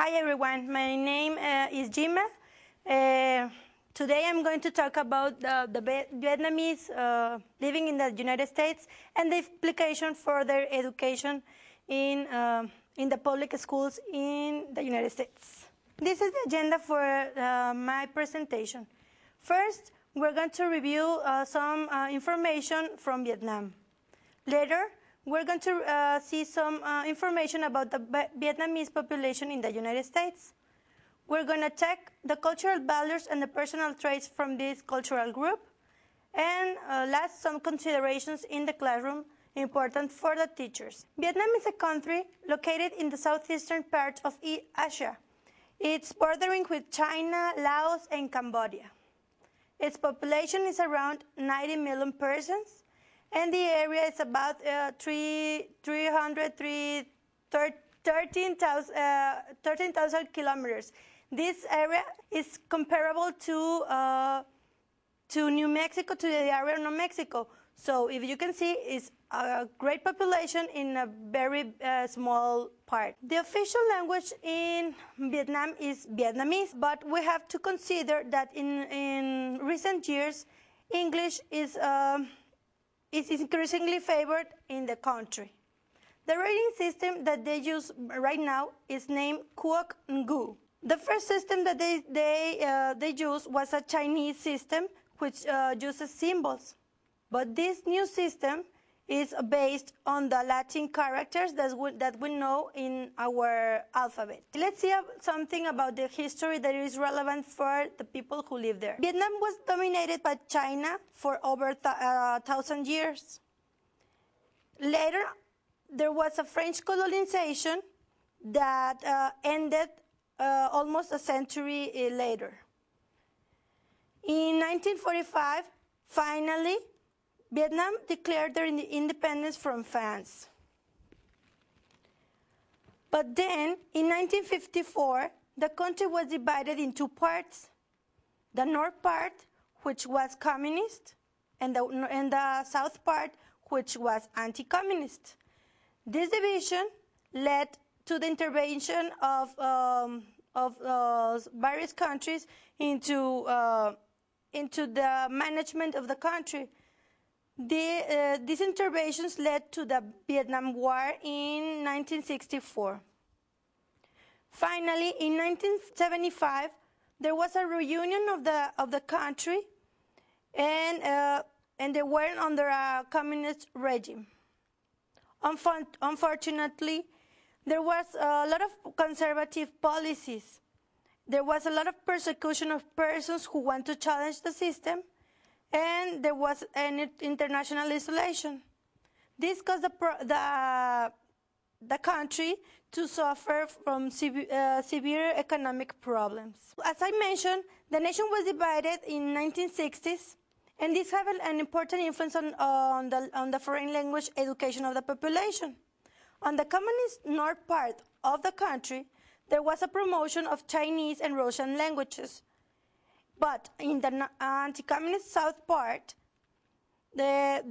Hi everyone, my name is Jima. Today I'm going to talk about the Vietnamese living in the United States and the implication for their education in the public schools in the United States. This is the agenda for my presentation. First, we're going to review some information from Vietnam. Later, we're going to see some information about the Vietnamese population in the United States. We're going to check the cultural values and the personal traits from this cultural group. And last, some considerations in the classroom important for the teachers. Vietnam is a country located in the southeastern part of Asia. It's bordering with China, Laos, and Cambodia. Its population is around 90 million persons. And the area is about 13,000 kilometers. This area is comparable to New Mexico, to the area of New Mexico. So if you can see, it's a great population in a very small part. The official language in Vietnam is Vietnamese, but we have to consider that in recent years, English is increasingly favored in the country. The rating system that they use right now is named Quoc Ngu. The first system that they used was a Chinese system which uses symbols. But this new system is based on the Latin characters that we know in our alphabet. Let's see something about the history that is relevant for the people who live there. Vietnam was dominated by China for over 1,000 years. Later, there was a French colonization that ended almost a century later. In 1945, finally, Vietnam declared their independence from France. But then, in 1954, the country was divided in two parts. The north part, which was communist, and the south part, which was anti-communist. This division led to the intervention of various countries into the management of the country. These interventions led to the Vietnam War in 1964. Finally, in 1975, there was a reunion of the country, and they were under a communist regime. Unfortunately, there was a lot of conservative policies. There was a lot of persecution of persons who want to challenge the system, and there was an international isolation. This caused the country to suffer from severe economic problems. As I mentioned, the nation was divided in 1960s, and this had an important influence on the foreign language education of the population. On the communist north part of the country, there was a promotion of Chinese and Russian languages. But in the anti-communist south part, the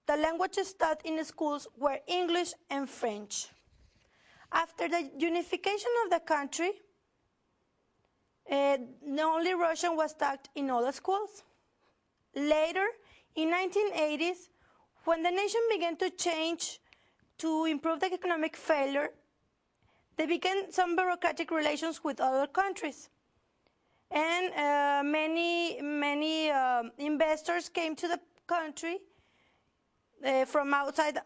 languages taught in the schools were English and French. After the unification of the country, only Russian was taught in all the schools. Later, in 1980s, when the nation began to change to improve the economic failure, they began some bureaucratic relations with other countries. And many investors came to the country from outside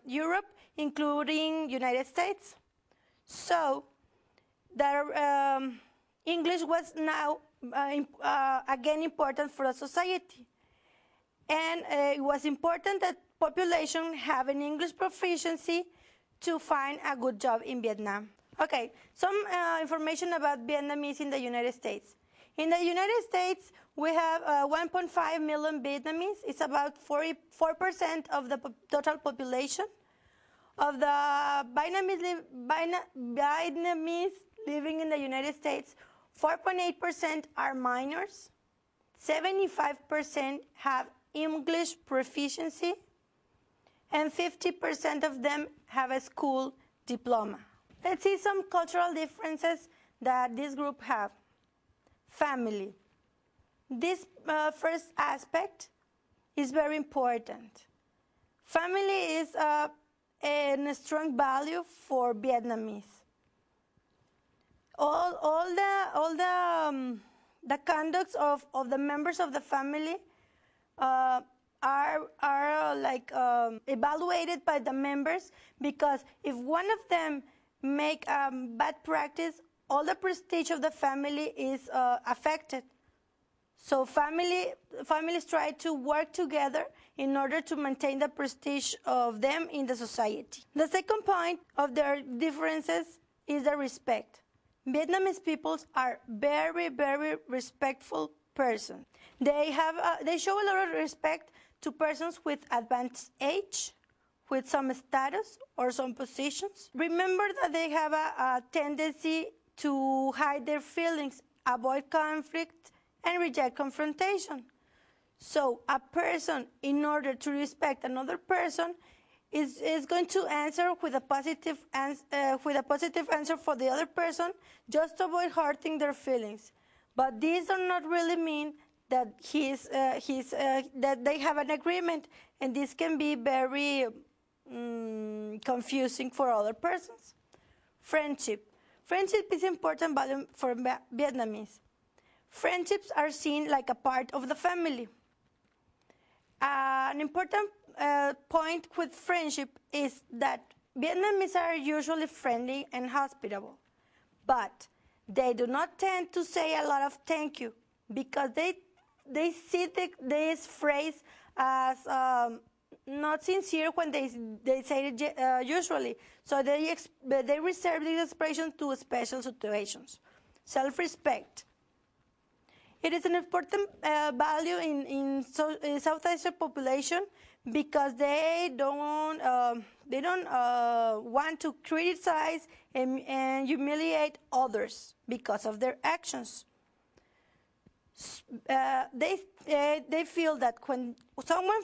Europe, including United States. So English was now again important for the society, and it was important that population have an English proficiency to find a good job in Vietnam. Okay, some information about Vietnamese in the United States. In the United States, we have 1.5 million Vietnamese. It's about 44% of the total population. Of the Vietnamese living in the United States, 4.8% are minors, 75% have English proficiency, and 50% of them have a school diploma. Let's see some cultural differences that this group have. Family. This first aspect is very important. Family is a strong value for Vietnamese. All the conducts of the members of the family are evaluated by the members, because if one of them make bad practice, all the prestige of the family is affected. So families try to work together in order to maintain the prestige of them in the society. The second point of their differences is the respect. Vietnamese peoples are very, very respectful persons. They show a lot of respect to persons with advanced age, with some status or some positions. Remember that they have a tendency to hide their feelings, avoid conflict, and reject confrontation. So a person, in order to respect another person, is going to answer with a positive answer for the other person, just to avoid hurting their feelings. But this does not really mean that that they have an agreement, and this can be very confusing for other persons. Friendship. Friendship is important value for Vietnamese. Friendships are seen like a part of the family. An important point with friendship is that Vietnamese are usually friendly and hospitable, but they do not tend to say a lot of thank you, because they see this phrase as not sincere when they say it usually. So they reserve this expression to special situations. Self-respect. It is an important value in South Asian population, because they don't want to criticize and humiliate others because of their actions. They feel that when someone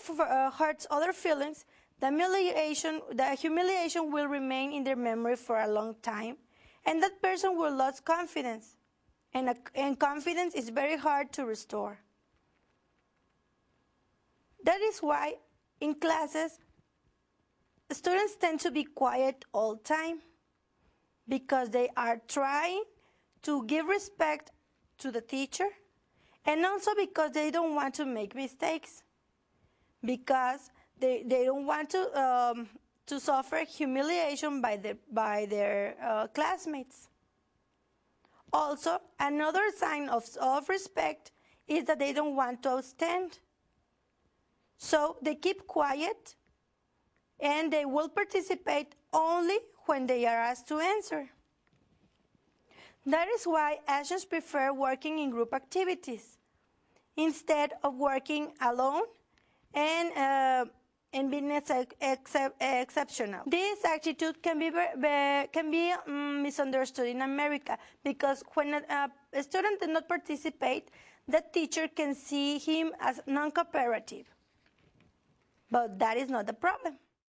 hurts other feelings, the humiliation will remain in their memory for a long time, and that person will lose confidence. And confidence is very hard to restore. That is why in classes, students tend to be quiet all the time, because they are trying to give respect to the teacher, and also because they don't want to make mistakes, because they don't want to suffer humiliation by their classmates. Also, another sign of respect is that they don't want to outstand. So they keep quiet, and they will participate only when they are asked to answer. That is why Asians prefer working in group activities instead of working alone and being exceptional. This attitude can be misunderstood in America, because when a student does not participate, the teacher can see him as non-cooperative. But that is not the problem.